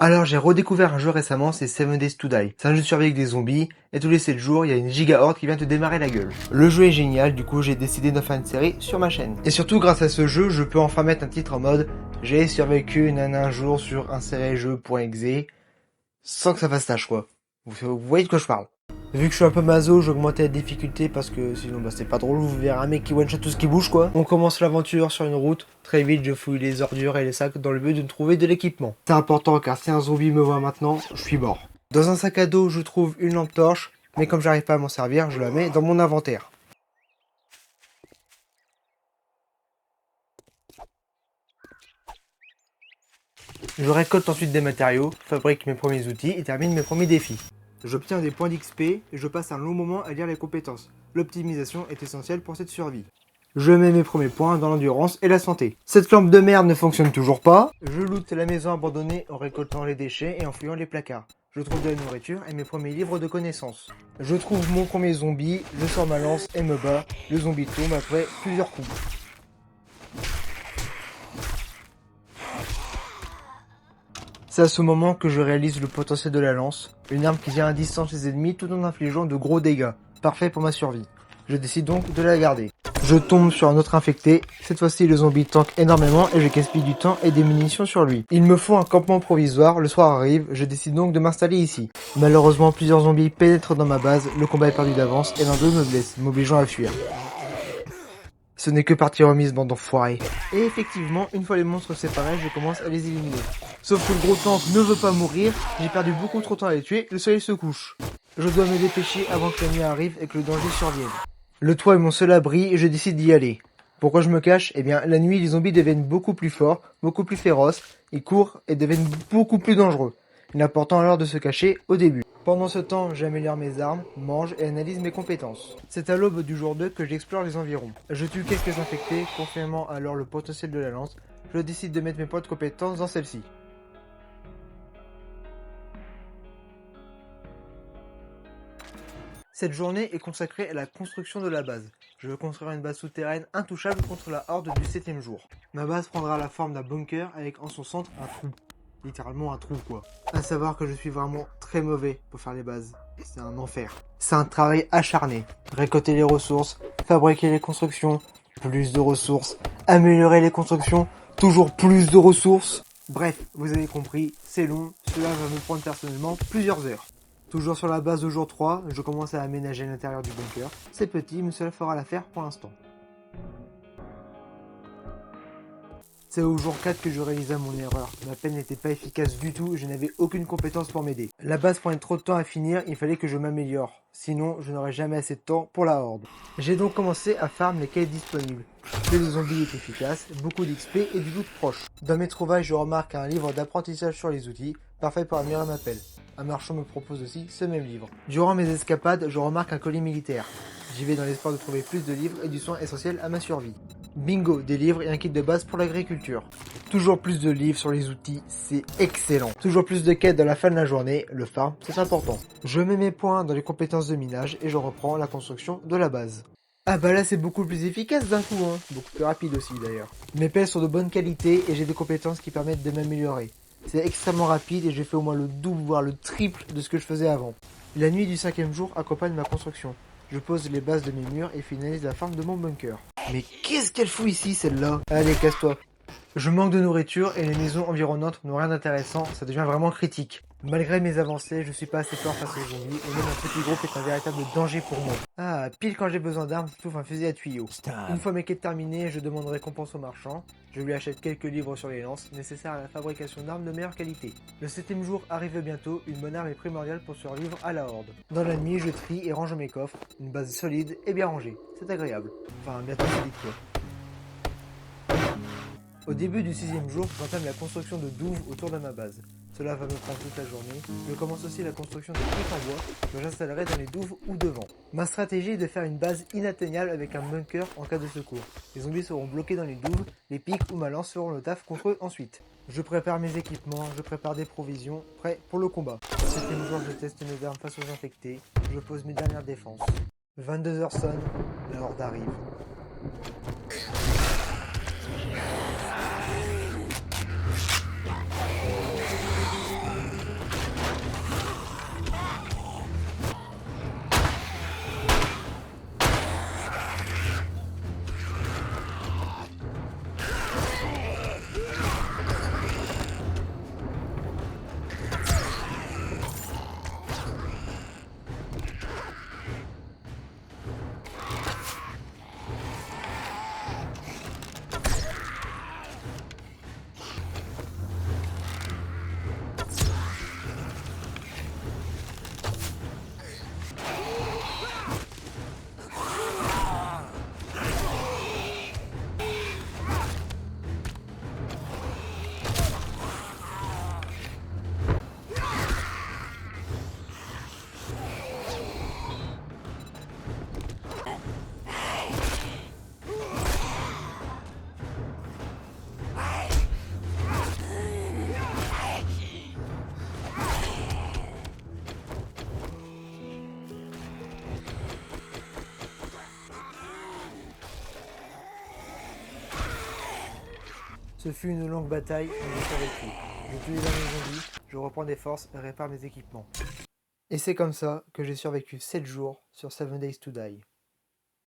Alors j'ai redécouvert un jeu récemment, c'est 7 Days to Die. C'est un jeu de survie avec des zombies, et tous les 7 jours, il y a une giga horde qui vient te démarrer la gueule. Le jeu est génial, du coup j'ai décidé d'en faire une série sur ma chaîne. Et surtout grâce à ce jeu, je peux enfin mettre un titre en mode « J'ai survécu un jour sur un serré jeu.exe » sans que ça fasse tâche quoi. Vous voyez de quoi je parle. Vu que je suis un peu maso, j'ai augmenté la difficulté parce que sinon c'est pas drôle, vous verrez un mec qui one-shot tout ce qui bouge quoi. On commence l'aventure sur une route, très vite je fouille les ordures et les sacs dans le but de trouver de l'équipement. C'est important car si un zombie me voit maintenant, je suis mort. Dans un sac à dos, je trouve une lampe torche, mais comme j'arrive pas à m'en servir, je la mets dans mon inventaire. Je récolte ensuite des matériaux, fabrique mes premiers outils et termine mes premiers défis. J'obtiens des points d'XP et je passe un long moment à lire les compétences. L'optimisation est essentielle pour cette survie. Je mets mes premiers points dans l'endurance et la santé. Cette lampe de merde ne fonctionne toujours pas. Je loot la maison abandonnée en récoltant les déchets et en fouillant les placards. Je trouve de la nourriture et mes premiers livres de connaissances. Je trouve mon premier zombie, je sors ma lance et me bats. Le zombie tombe après plusieurs coups. C'est à ce moment que je réalise le potentiel de la lance, une arme qui tient à distance les ennemis tout en infligeant de gros dégâts, parfait pour ma survie. Je décide donc de la garder. Je tombe sur un autre infecté, cette fois-ci le zombie tank énormément et je gaspille du temps et des munitions sur lui. Il me faut un campement provisoire, le soir arrive, je décide donc de m'installer ici. Malheureusement plusieurs zombies pénètrent dans ma base, le combat est perdu d'avance et l'un d'eux me blesse, m'obligeant à fuir. Ce n'est que partie remise, bande d'enfoirés. Et effectivement, une fois les monstres séparés, je commence à les éliminer. Sauf que le gros tank ne veut pas mourir, j'ai perdu beaucoup trop de temps à les tuer, le soleil se couche. Je dois me dépêcher avant que la nuit arrive et que le danger survienne. Le toit est mon seul abri et je décide d'y aller. Pourquoi je me cache? Eh bien, la nuit, les zombies deviennent beaucoup plus forts, beaucoup plus féroces, ils courent et deviennent beaucoup plus dangereux. Il est important alors de se cacher au début. Pendant ce temps, j'améliore mes armes, mange et analyse mes compétences. C'est à l'aube du jour 2 que j'explore les environs. Je tue quelques infectés, confirmant alors le potentiel de la lance. Je décide de mettre mes points de compétences dans celle-ci. Cette journée est consacrée à la construction de la base. Je veux construire une base souterraine intouchable contre la horde du 7ème jour. Ma base prendra la forme d'un bunker avec en son centre un trou. Littéralement un trou quoi. À savoir que je suis vraiment très mauvais pour faire les bases. C'est un enfer. C'est un travail acharné. Récolter les ressources, fabriquer les constructions, plus de ressources, améliorer les constructions, toujours plus de ressources. Bref, vous avez compris, c'est long, cela va me prendre personnellement plusieurs heures. Toujours sur la base de jour 3, je commence à aménager l'intérieur du bunker. C'est petit, mais cela fera l'affaire pour l'instant. C'est au jour 4 que je réalisa mon erreur. Ma peine n'était pas efficace du tout, je n'avais aucune compétence pour m'aider. La base prenait trop de temps à finir, il fallait que je m'améliore. Sinon, je n'aurais jamais assez de temps pour la horde. J'ai donc commencé à farm les quêtes disponibles. Tuer les zombies est efficace, beaucoup d'XP et du loot proche. Dans mes trouvailles, je remarque un livre d'apprentissage sur les outils, parfait pour améliorer ma pelle. Un marchand me propose aussi ce même livre. Durant mes escapades, je remarque un colis militaire. J'y vais dans l'espoir de trouver plus de livres et du soin essentiel à ma survie. Bingo, des livres et un kit de base pour l'agriculture. Toujours plus de livres sur les outils, c'est excellent. Toujours plus de quêtes à la fin de la journée, le farm, c'est important. Je mets mes points dans les compétences de minage et je reprends la construction de la base. Ah bah là c'est beaucoup plus efficace d'un coup, hein. Beaucoup plus rapide aussi d'ailleurs. Mes pelles sont de bonne qualité et j'ai des compétences qui permettent de m'améliorer. C'est extrêmement rapide et j'ai fait au moins le double voire le triple de ce que je faisais avant. La nuit du 5ème jour accompagne ma construction. Je pose les bases de mes murs et finalise la farm de mon bunker. Mais qu'est-ce qu'elle fout ici celle-là? Allez, casse-toi. Je manque de nourriture et les maisons environnantes n'ont rien d'intéressant, ça devient vraiment critique. Malgré mes avancées, je suis pas assez fort face aux zombies et même un petit groupe est un véritable danger pour moi. Ah, pile quand j'ai besoin d'armes, je trouve un fusil à tuyaux. Une fois mes quêtes terminées, je demande récompense au marchand. Je lui achète quelques livres sur les lances, nécessaires à la fabrication d'armes de meilleure qualité. Le 7ème jour arrive bientôt, une bonne arme est primordiale pour survivre à la horde. Dans la nuit, je trie et range mes coffres, une base solide et bien rangée. C'est agréable. Enfin, bientôt solide quoi. Au début du 6ème jour, j'entame la construction de douves autour de ma base. Cela va me prendre toute la journée. Je commence aussi la construction de pics en bois que j'installerai dans les douves ou devant. Ma stratégie est de faire une base inatteignable avec un bunker en cas de secours. Les zombies seront bloqués dans les douves, les pics ou ma lance feront le taf contre eux ensuite. Je prépare mes équipements, je prépare des provisions, prêts pour le combat. 7ème jour, je teste mes armes face aux infectés, je pose mes dernières défenses. 22h sonne, la horde arrive. Ce fut une longue bataille, mais j'ai survécu. Je tue les derniers zombies, je reprends des forces et répare mes équipements. Et c'est comme ça que j'ai survécu 7 jours sur 7 Days to Die.